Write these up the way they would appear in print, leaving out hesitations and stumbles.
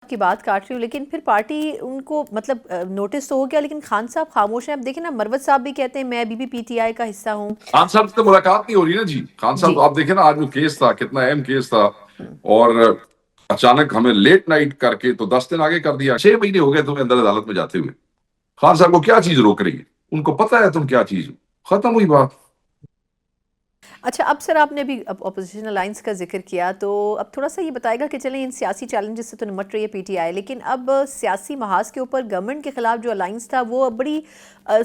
کی بات کاٹ رہی ہوں، لیکن پھر پارٹی ان کو مطلب نوٹس تو ہو گیا، لیکن خان صاحب خاموش ہیں. اب دیکھیں نا، مروت صاحب بھی کہتے ہیں میں ابھی بھی پی ٹی آئی کا حصہ ہوں. خان صاحب سے ملاقات نہیں ہو رہی نا جی. خان جی. صاحب آپ دیکھیں نا، آج وہ کیس تھا، کتنا اہم کیس تھا، اور اچانک ہمیں لیٹ نائٹ کر کے تو 10 دن آگے کر دیا. 6 مہینے ہو گئے تمہیں اندر عدالت میں جاتے ہوئے. خان صاحب کو کیا چیز روک رہی ہے؟ ان کو پتہ ہے تم کیا چیز ہو. ختم ہوئی بات. اچھا، اب سر آپ نے ابھی اپوزیشن الائنس کا ذکر کیا، تو اب تھوڑا سا یہ بتائے گا کہ چلیں ان سیاسی چیلنجز سے تو نمٹ رہی ہے پی ٹی آئی، لیکن اب سیاسی محاذ کے اوپر گورنمنٹ کے خلاف جو الائنس تھا وہ بڑی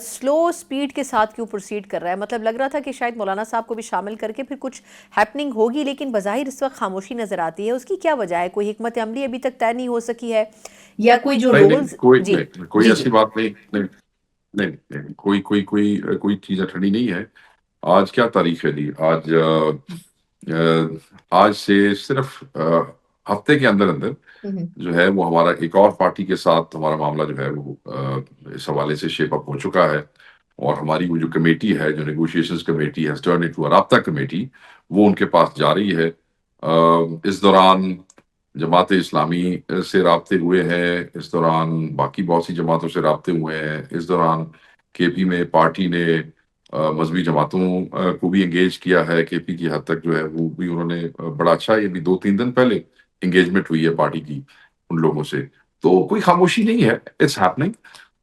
سلو سپیڈ کے ساتھ کیوں پروسیڈ کر رہا ہے؟ مطلب لگ رہا تھا کہ شاید مولانا صاحب کو بھی شامل کر کے پھر کچھ ہیپننگ ہوگی، لیکن بظاہر اس وقت خاموشی نظر آتی ہے. اس کی کیا وجہ ہے؟ کوئی حکمت عملی ابھی تک طے نہیں ہو سکی ہے، یا کوئی جو نہیں نہیں، رولز؟ کوئی جی نہیں، کوئی جی جی. ایسی بات نہیں. نہیں نہیں نہیں، کوئی چیز ٹھنڈی نہیں ہے. آج کیا تاریخ ہے جی؟ آج سے صرف ہفتے کے اندر اندر جو ہے وہ ہمارا ایک اور پارٹی کے ساتھ ہمارا معاملہ جو ہے وہ اس حوالے سے شیپ اپ ہو چکا ہے. اور ہماری وہ جو کمیٹی ہے، جو negotiations committee has turn into رابطہ کمیٹی، وہ ان کے پاس جا رہی ہے. اس دوران جماعت اسلامی سے رابطے ہوئے ہیں، اس دوران باقی بہت سی جماعتوں سے رابطے ہوئے ہیں، اس دوران کے پی میں پارٹی نے مذہبی جماعتوں کو بھی انگیج کیا ہے. کے پی کی حد تک جو ہے وہ بھی انہوں نے بڑا اچھا، یہ بھی 2-3 دن پہلے انگیجمنٹ ہوئی ہے پارٹی کی ان لوگوں سے. تو کوئی خاموشی نہیں ہے، اٹس ہیپننگ.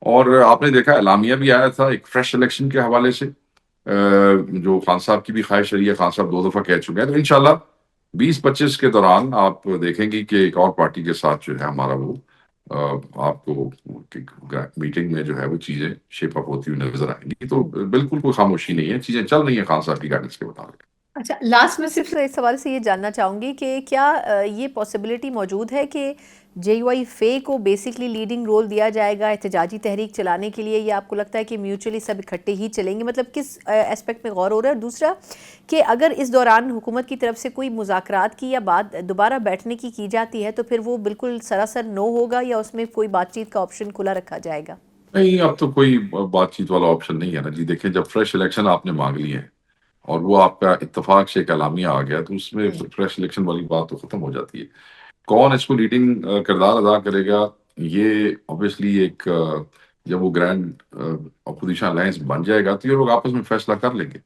اور آپ نے دیکھا اعلامیہ بھی آیا تھا ایک فریش الیکشن کے حوالے سے، جو خان صاحب کی بھی خواہش رہی ہے. خان صاحب 2 دفعہ کہہ چکے ہیں. تو انشاءاللہ 20-25 کے دوران آپ دیکھیں گی کہ ایک اور پارٹی کے ساتھ جو ہے ہمارا وہ آپ کو میٹنگ میں جو ہے وہ چیزیں شیپ اپ ہوتی ہوئی نظر آئیں گی. تو بالکل کوئی خاموشی نہیں ہے، چیزیں چل رہی ہیں خان صاحب کی گائیڈنس کے مطابق. اچھا، لاسٹ میں صرف اس حوالے سے یہ جاننا چاہوں گی کہ کیا یہ پاسبلٹی موجود ہے کہ جے یو آئی فے کو بیسکلی لیڈنگ رول دیا جائے گا احتجاجی تحریک چلانے کے لیے، یا آپ کو لگتا ہے کہ میوچولی سب اکٹھے ہی چلیں گے؟ مطلب کس اسپیکٹ میں غور ہو رہا ہے؟ اور دوسرا کہ اگر اس دوران حکومت کی طرف سے کوئی مذاکرات کی یا بات دوبارہ بیٹھنے کی جاتی ہے، تو پھر وہ بالکل سراسر نو ہوگا، یا اس میں کوئی بات چیت کا آپشن کھلا رکھا جائے گا؟ نہیں، اب تو کوئی بات چیت والا آپشن نہیں ہے نا جی. دیکھیں، جب فریش الیکشن آپ نے مانگ لی ہے اور وہ آپ کا اتفاق سے ایک اعلامیہ آ گیا، تو اس میں فریش الیکشن والی بات تو ختم ہو جاتی ہے. کون اس کو لیڈنگ کردار ادا کرے گا، یہ obviously ایک جب وہ گرینڈ اپوزیشن الائنس بن جائے گا تو یہ لوگ آپس میں فیصلہ کر لیں گے.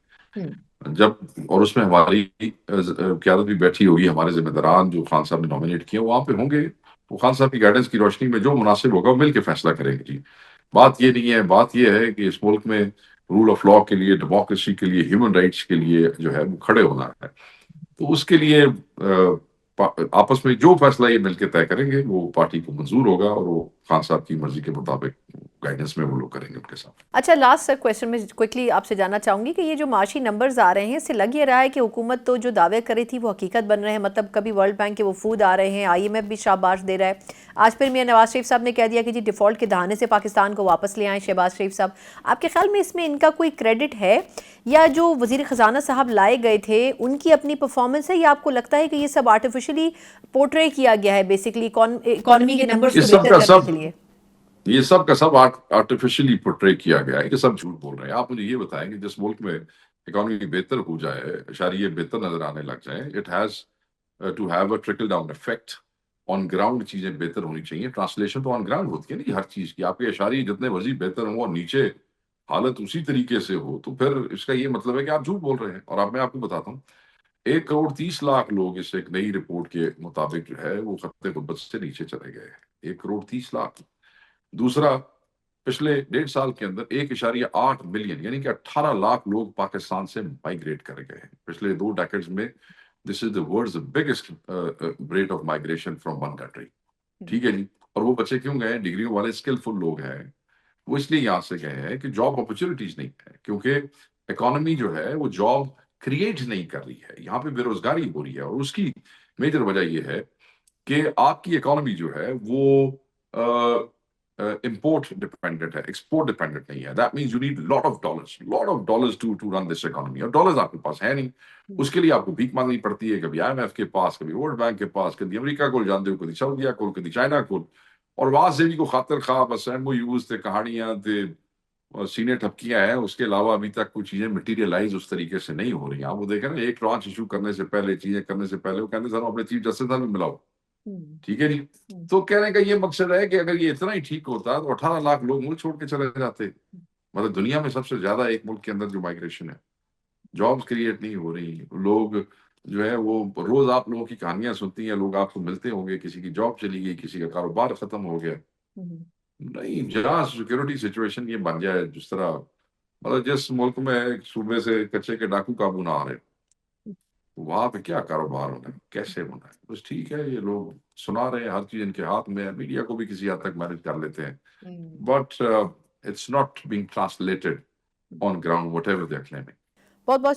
جب اور اس میں ہماری قیادت بھی بیٹھی ہوگی، ہمارے ذمہ داران جو خان صاحب نے نامینیٹ کیے وہاں پہ ہوں گے. وہ خان صاحب کی گائیڈنس کی روشنی میں جو مناسب ہوگا وہ مل کے فیصلہ کریں گے جی. بات یہ نہیں ہے، بات یہ ہے کہ اس ملک میں رول آف لا کے لیے، ڈیموکریسی کے لیے، ہیومن رائٹس کے لیے جو ہے وہ کھڑے ہونا ہے. تو اس کے لیے آپس میں جو فیصلہ یہ مل کے طے کریں گے وہ پارٹی کو منظور ہوگا، اور وہ خان صاحب کی مرضی کے مطابق گائیڈنس میں وہ لوگ کریں گے ان کے ساتھ. اچھا، لاسٹ سر کویسچن میں کوئکلی آپ سے جاننا چاہوں گی کہ یہ جو معاشی نمبرز آ رہے ہیں، اس سے لگ یہ رہا ہے کہ حکومت تو جو دعوے کر رہی تھی وہ حقیقت بن رہے ہیں. مطلب کبھی ورلڈ بینک کے وفود آ رہے ہیں، آئی ایم ایف بھی شاباش دے رہا ہے. آج پھر میاں نواز شریف صاحب نے کہہ دیا کہ جی ڈیفالٹ کے دہانے سے پاکستان کو واپس لے آئیں شہباز شریف صاحب. آپ کے خیال میں اس میں ان کا کوئی کریڈٹ ہے، یا جو وزیر خزانہ صاحب لائے گئے تھے ان کی اپنی پرفارمنس ہے، یا آپ کو لگتا ہے کہ یہ سب آرٹیفیشلی پورٹرے کیا گیا ہے بیسکلی اکانومی کے نمبرز یہ کو سب بہتر کا کرنے سب کے لیے؟ یہ سب کا سب آرٹیفیشلی پورٹرے کیا گیا ہے، کہ سب جھوٹ بول رہے ہیں. آپ مجھے یہ بتائیں کہ جس ملک میں اکانومی بہتر ہو جائے، اشاریے بہتر نظر آنے لگ جائیں، it has to have a trickle down effect. On ground چیزیں بہتر ہونی چاہیے. ٹرانسلیشن تو آن گراؤنڈ ہوتی ہے نا ہر چیز کی. آپ کے اشاریے جتنے مزید بہتر ہوں اور نیچے حالت اسی طریقے سے ہو، تو پھر اس کا یہ مطلب ہے کہ آپ جھوٹ بول رہے ہیں. اور اب میں آپ کو بتاتا ہوں، 1,30,00,000 لوگ اس ایک نئی رپورٹ کے مطابق جو ہے وہ خط غربت سے نیچے چلے گئے ہیں. 1,30,00,000. دوسرا، پچھلے 1.5 سال کے اندر 1.8 ملین یعنی کہ 18 لاکھ لوگ پاکستان سے مائگریٹ کر گئے ہیں پچھلے 2 ڈیکیڈز میں. This is the world's biggest rate of migration from one country. ٹھیک ہے جی. اور وہ بچے کیوں گئے؟ ڈگریوں والے اسکلفل لوگ ہیں، وہ اس لیے یہاں سے گئے ہیں کہ جاب اپرچونیٹیز نہیں ہے، کیونکہ اکانومی جو ہے وہ جاب کریٹ نہیں کر رہی ہے. یہاں پہ بے روزگاری ہو رہی ہے، اور اس کی میجر وجہ یہ ہے کہ آپ کی اکانومی جو ہے وہ امپورٹ ڈیپینڈنٹ ہے، ایکسپورٹ ڈیپینڈنٹ نہیں ہے. That means you need lot of dollars to run this economy. اور ڈالرز آپ کے پاس ہے نہیں. اس کے لیے آپ کو بھیک مانگنی پڑتی ہے، کبھی آئی ایم ایف کے پاس، کبھی ورلڈ بینک کے پاس، کبھی امریکہ کو جانتے ہو، کبھی سعودیہ کو، کبھی چائنا کو. اور وہاں سے بھی کو خاطر خواہ بس ایم او یوز تھے، کہانیاں تھے، سینے ٹھپکیاں ہیں. اس کے علاوہ ابھی تک کوئی چیزیں مٹیریلائز اس طریقے سے نہیں ہو رہی ہیں. آپ وہ دیکھیں نا، ایک ٹرانچ ایشو کرنے سے پہلے، چیزیں کرنے سے پہلے وہ کہتے ہیں سر اپنے چیف جسٹس سے بھی ملاؤ. ٹھیک ہے جی. تو کہنے کا یہ مقصد ہے کہ اگر یہ اتنا ہی ٹھیک ہوتا تو 18 لاکھ لوگ ملک چھوڑ کے چلے جاتے. مطلب دنیا میں سب سے زیادہ ایک ملک کے اندر جو مائگریشن ہے, جابس کریٹ نہیں ہو رہی, لوگ جو ہے وہ روز آپ لوگوں کی کہانیاں سنتی ہیں, لوگ آپ کو ملتے ہوں گے, کسی کی جاب چلی گئی, کسی کا کاروبار ختم ہو گیا. نہیں, جہاں سیکورٹی سچویشن یہ بن جائے جس طرح, مطلب جس ملک میں صوبے سے کچے کے ڈاکو قابو نہ آ رہے, وہاں پہ کیا کاروبار ہونا ہے, کیسے ہونا ہے. بس ٹھیک ہے, یہ لوگ سنا رہے ہیں, ہر چیز ان کے ہاتھ میں ہے, میڈیا کو بھی کسی حد تک مینج کر لیتے ہیں, but it's not being translated on ground whatever they are claiming. بہت بہت